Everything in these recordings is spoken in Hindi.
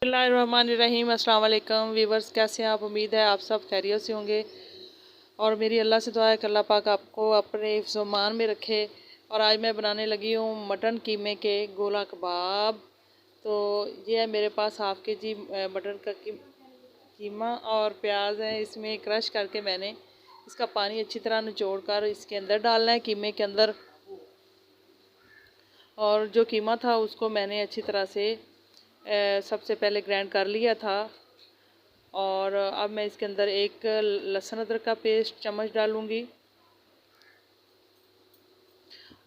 बिस्मिल्लाहिर्रहमानिर्रहीम। अस्सलाम वालेकुम वीवर्स, कैसे हैं आप? उम्मीद है आप सब खैरियत से होंगे और मेरी अल्लाह से दुआ है कि अल्लाह पाक आपको अपने हिफ्ज़-ओ-मान में रखे। और आज मैं बनाने लगी हूँ मटन कीमे के गोला कबाब। तो ये है मेरे पास हाफ़ के जी मटन का कीमा और प्याज है। इसमें क्रश करके मैंने इसका पानी अच्छी तरह निचोड़ कर इसके अंदर डालना है, कीमे के अंदर। और जो कीमा था उसको मैंने अच्छी तरह से सबसे पहले ग्राइंड कर लिया था। और अब मैं इसके अंदर एक लहसुन अदरक का पेस्ट चम्मच डालूँगी।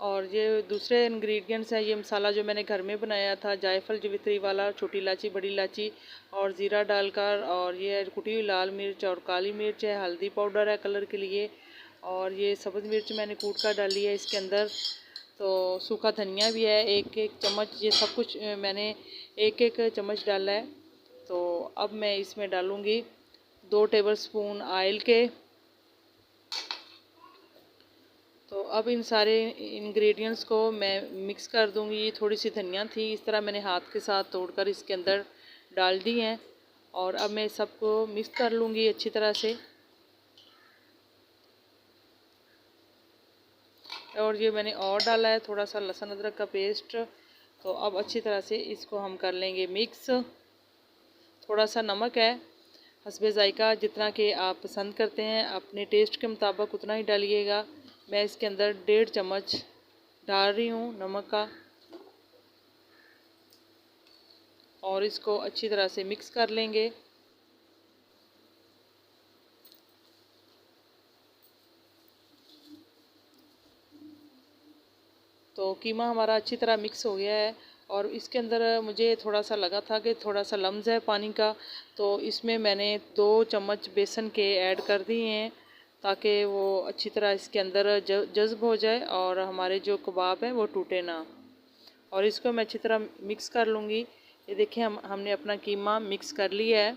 और ये दूसरे इंग्रेडिएंट्स हैं, ये मसाला जो मैंने घर में बनाया था, जायफल जवित्री वाला, छोटी इलायची, बड़ी इलायची और ज़ीरा डालकर। और ये कुटी हुई लाल मिर्च और काली मिर्च है, हल्दी पाउडर है कलर के लिए, और ये सब्ज़ मिर्च मैंने कूट कर डाली है इसके अंदर। तो सूखा धनिया भी है एक एक चम्मच। ये सब कुछ मैंने एक एक चम्मच डाला है। तो अब मैं इसमें डालूँगी 2 टेबलस्पून ऑयल के। तो अब इन सारे इंग्रेडिएंट्स को मैं मिक्स कर दूँगी। ये थोड़ी सी धनिया थी, इस तरह मैंने हाथ के साथ तोड़कर इसके अंदर डाल दी हैं। और अब मैं सबको मिक्स कर लूँगी अच्छी तरह से। और ये मैंने और डाला है थोड़ा सा लहसुन अदरक का पेस्ट। तो अब अच्छी तरह से इसको हम कर लेंगे मिक्स। थोड़ा सा नमक है हस्बे ज़ायका, जितना कि आप पसंद करते हैं अपने टेस्ट के मुताबिक उतना ही डालिएगा। मैं इसके अंदर 1.5 चम्मच डाल रही हूँ नमक का। और इसको अच्छी तरह से मिक्स कर लेंगे। तो कीमा हमारा अच्छी तरह मिक्स हो गया है। और इसके अंदर मुझे थोड़ा सा लगा था कि थोड़ा सा लम्स है पानी का, तो इसमें मैंने 2 चम्मच बेसन के ऐड कर दिए हैं, ताकि वो अच्छी तरह इसके अंदर जज़्ब हो जाए और हमारे जो कबाब हैं वो टूटे ना। और इसको मैं अच्छी तरह मिक्स कर लूँगी। ये देखिए हमने अपना कीमा मिक्स कर लिया है,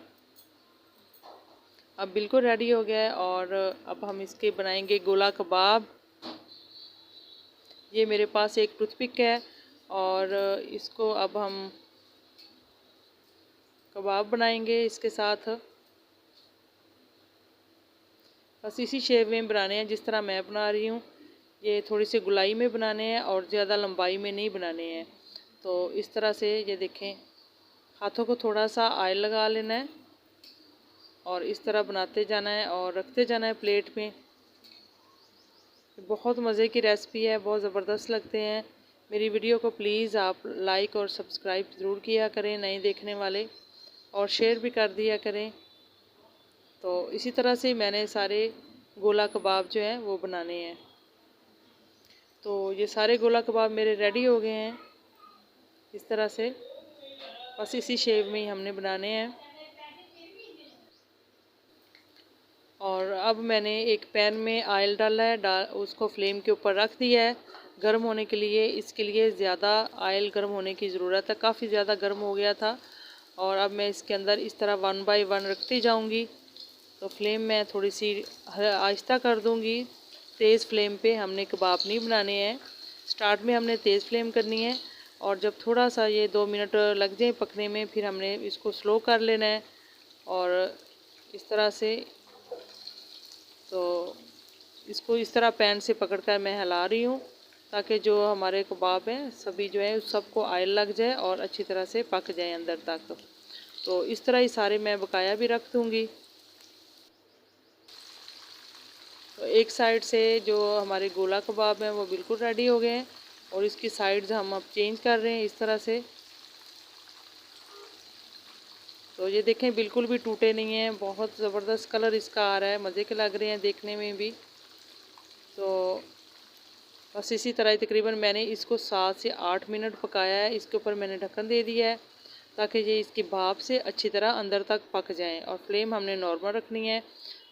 अब बिल्कुल रेडी हो गया है। और अब हम इसके बनाएंगे गोला कबाब। ये मेरे पास एक टूथपिक है और इसको अब हम कबाब बनाएंगे इसके साथ। बस इसी शेप में बनाने हैं जिस तरह मैं बना रही हूँ। ये थोड़ी सी गुलाई में बनाने हैं और ज़्यादा लंबाई में नहीं बनाने हैं। तो इस तरह से ये देखें, हाथों को थोड़ा सा ऑयल लगा लेना है और इस तरह बनाते जाना है और रखते जाना है प्लेट में। बहुत मज़े की रेसिपी है, बहुत ज़बरदस्त लगते हैं। मेरी वीडियो को प्लीज़ आप लाइक और सब्सक्राइब ज़रूर किया करें नए देखने वाले, और शेयर भी कर दिया करें। तो इसी तरह से मैंने सारे गोला कबाब जो हैं वो बनाने हैं। तो ये सारे गोला कबाब मेरे रेडी हो गए हैं इस तरह से। बस इसी शेप में ही हमने बनाने हैं। और अब मैंने एक पैन में ऑयल डाला है, उसको फ्लेम के ऊपर रख दिया है गर्म होने के लिए। इसके लिए ज़्यादा ऑयल गर्म होने की ज़रूरत है, काफ़ी ज़्यादा गर्म हो गया था। और अब मैं इसके अंदर इस तरह 1 बाय 1 रखती जाऊंगी। तो फ्लेम मैं थोड़ी सी आहिस्ता कर दूंगी, तेज़ फ्लेम पे हमने कबाब नहीं बनाने हैं। स्टार्ट में हमने तेज़ फ्लेम करनी है और जब थोड़ा सा ये 2 मिनट लग जाए पकने में, फिर हमने इसको स्लो कर लेना है। और इस तरह से, तो इसको इस तरह पैन से पकड़कर मैं हिला रही हूँ, ताकि जो हमारे कबाब हैं सभी जो है सबको ऑयल लग जाए और अच्छी तरह से पक जाए अंदर तक। तो इस तरह ही सारे मैं बकाया भी रख दूँगी। तो एक साइड से जो हमारे गोला कबाब हैं वो बिल्कुल रेडी हो गए हैं और इसकी साइड्स हम अब चेंज कर रहे हैं इस तरह से। तो ये देखें बिल्कुल भी टूटे नहीं हैं, बहुत ज़बरदस्त कलर इसका आ रहा है, मज़े के लग रहे हैं देखने में भी। तो बस इसी तरह तकरीबन मैंने इसको 7 से 8 मिनट पकाया है। इसके ऊपर मैंने ढक्कन दे दिया है ताकि ये इसकी भाप से अच्छी तरह अंदर तक पक जाएं। और फ्लेम हमने नॉर्मल रखनी है।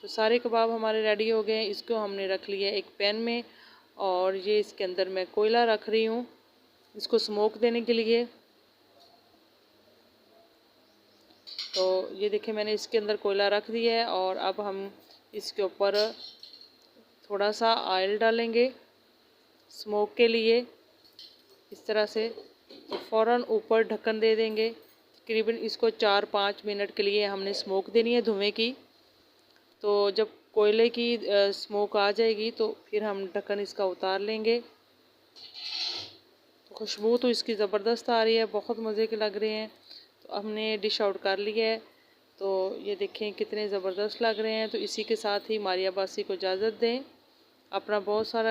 तो सारे कबाब हमारे रेडी हो गए हैं। इसको हमने रख लिया एक पैन में और ये इसके अंदर मैं कोयला रख रही हूँ इसको स्मोक देने के लिए। तो ये देखिए मैंने इसके अंदर कोयला रख दिया है और अब हम इसके ऊपर थोड़ा सा ऑयल डालेंगे स्मोक के लिए इस तरह से। तो फ़ौरन ऊपर ढक्कन दे देंगे तकरीबन इसको 4-5 मिनट के लिए हमने स्मोक देनी है धुएं की। तो जब कोयले की स्मोक आ जाएगी तो फिर हम ढक्कन इसका उतार लेंगे। खुशबू तो इसकी ज़बरदस्त आ रही है, बहुत मज़े के लग रहे हैं। तो हमने डिश आउट कर लिया है। तो ये देखें कितने ज़बरदस्त लग रहे हैं। तो इसी के साथ ही मारिया बासी को इजाज़त दें। अपना बहुत सारा